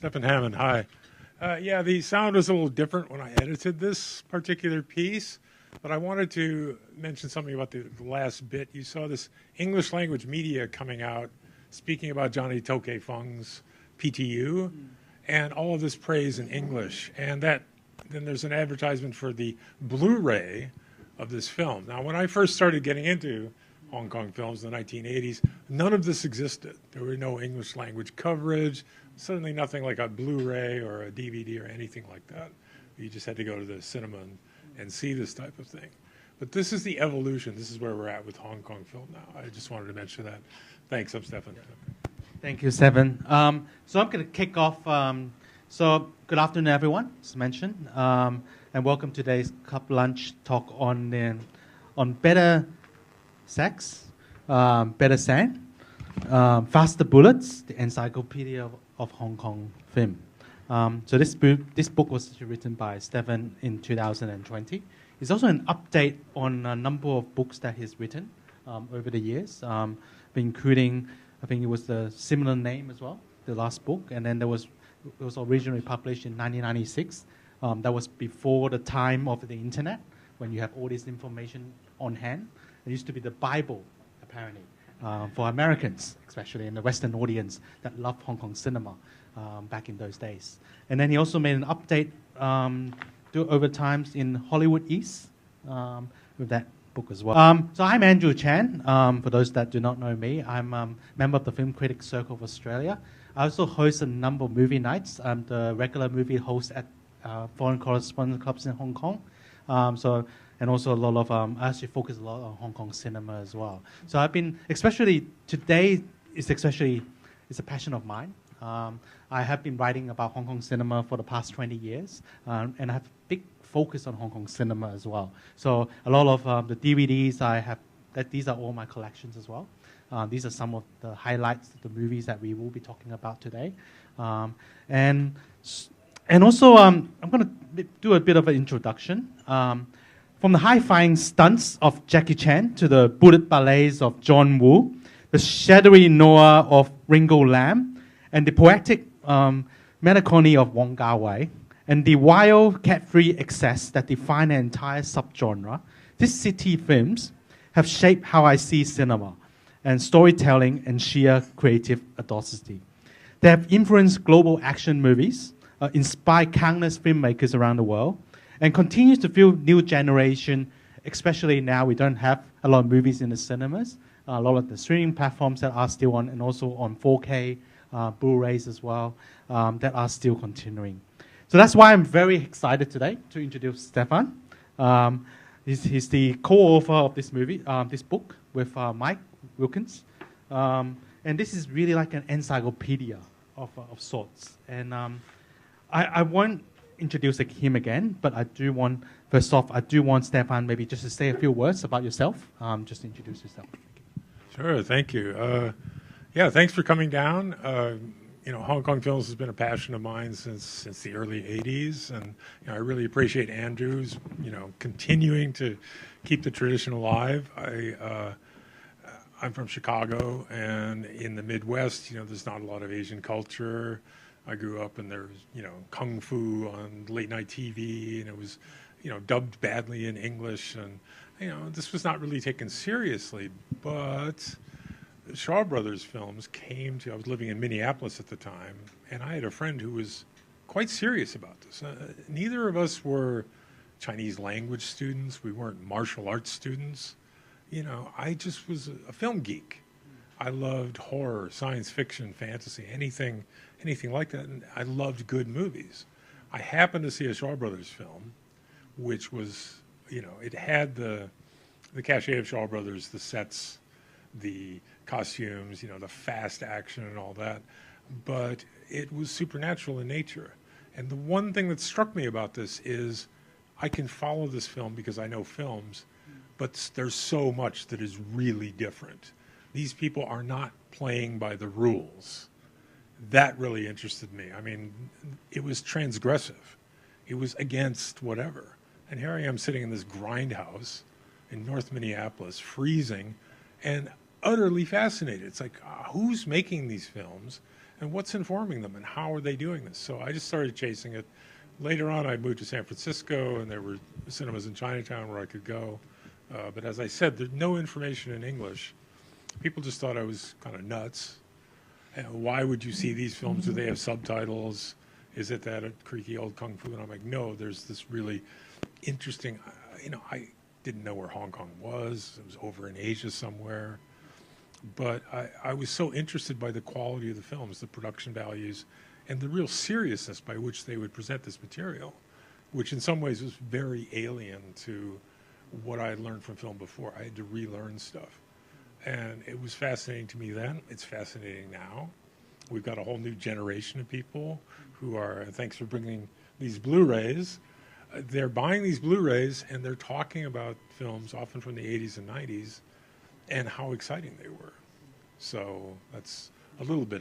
Stefan Hammond, hi. Yeah, the sound was a little different when I edited this particular piece, but I wanted to mention something about the last bit. You saw this English language media coming out speaking about Johnny Tokay Fung's PTU, and all of this praise in English. And then there's an advertisement for the Blu-ray of this film. Now, when I first started getting into Hong Kong films in the 1980s, none of this existed. There were no English language coverage, certainly nothing like a Blu-ray or a DVD or anything like that. You just had to go to the cinema and see this type of thing. But this is the evolution. This is where we're at with Hong Kong film now. I just wanted to mention that. Thanks, I'm Stefan. Thank you, Stefan. So I'm going to kick off. So good afternoon, everyone, as mentioned, and welcome to today's Cup Lunch talk on better sex, better sand, faster bullets, the Encyclopedia of Hong Kong film. So this book was written by Stefan in 2020. It's also an update on a number of books that he's written over the years, including, I think it was the similar name as well, the last book, and then it was originally published in 1996. That was before the time of the internet, when you have all this information on hand. It used to be the Bible, apparently, for Americans, especially in the Western audience that loved Hong Kong cinema back in those days. And then he also made an update over times in Hollywood East with that book as well. So I'm Andrew Chan. For those that do not know me, I'm a member of the Film Critics Circle of Australia. I also host a number of movie nights. I'm the regular movie host at foreign correspondent clubs in Hong Kong. And also a lot of, I actually focus a lot on Hong Kong cinema as well. So I've been, especially today, it's a passion of mine. I have been writing about Hong Kong cinema for the past 20 years, and I have a big focus on Hong Kong cinema as well. So a lot of the DVDs I have, these are all my collections as well. These are some of the highlights of the movies that we will be talking about today. And also, I'm going to do a bit of an introduction. From the high-flying stunts of Jackie Chan to the bullet ballets of John Woo, the shadowy noir of Ringo Lam, and the poetic melancholy of Wong Kar-wai, and the wild, cat-free excess that define an entire subgenre, these city films have shaped how I see cinema and storytelling and sheer creative audacity. They have influenced global action movies, inspired countless filmmakers around the world, and continues to fuel new generation, especially now we don't have a lot of movies in the cinemas, a lot of the streaming platforms that are still on, and also on 4K, Blu-rays as well, that are still continuing. So that's why I'm very excited today to introduce Stefan. He's the co-author of this book with Mike Wilkins. And this is really like an encyclopedia of sorts. And I won't introduce him again, but first off, I do want Stefan maybe just to say a few words about yourself. Just introduce yourself. Sure, thank you. Yeah, thanks for coming down. Hong Kong films has been a passion of mine since the early 80s, and I really appreciate Andrew's, continuing to keep the tradition alive. I'm from Chicago, and in the Midwest, there's not a lot of Asian culture. I grew up and there was, kung fu on late night TV, and it was, dubbed badly in English, and this was not really taken seriously. But the Shaw Brothers films I was living in Minneapolis at the time, and I had a friend who was quite serious about this. Neither of us were Chinese language students. We weren't martial arts students. I just was a film geek. I loved horror, science fiction, fantasy, anything like that, and I loved good movies. I happened to see a Shaw Brothers film, which was, it had the cachet of Shaw Brothers, the sets, the costumes, the fast action and all that, but it was supernatural in nature. And the one thing that struck me about this is I can follow this film because I know films, but there's so much that is really different. These people are not playing by the rules. That really interested me. I mean, it was transgressive. It was against whatever. And here I am sitting in this grindhouse in North Minneapolis, freezing, and utterly fascinated. It's like, who's making these films? and what's informing them, and how are they doing this? So I just started chasing it. Later on, I moved to San Francisco, and there were cinemas in Chinatown where I could go. But as I said, there's no information in English. People just thought I was kind of nuts. And why would you see these films? Do they have subtitles? Is it that creaky old kung fu? And I'm like, no, there's this really interesting, I didn't know where Hong Kong was. It was over in Asia somewhere. But I was so interested by the quality of the films, the production values, and the real seriousness by which they would present this material, which in some ways was very alien to what I had learned from film before. I had to relearn stuff. And it was fascinating to me then. It's fascinating now. We've got a whole new generation of people who are, thanks for bringing these Blu-rays, they're buying these Blu-rays and they're talking about films often from the 80s and 90s and how exciting they were. So that's a little bit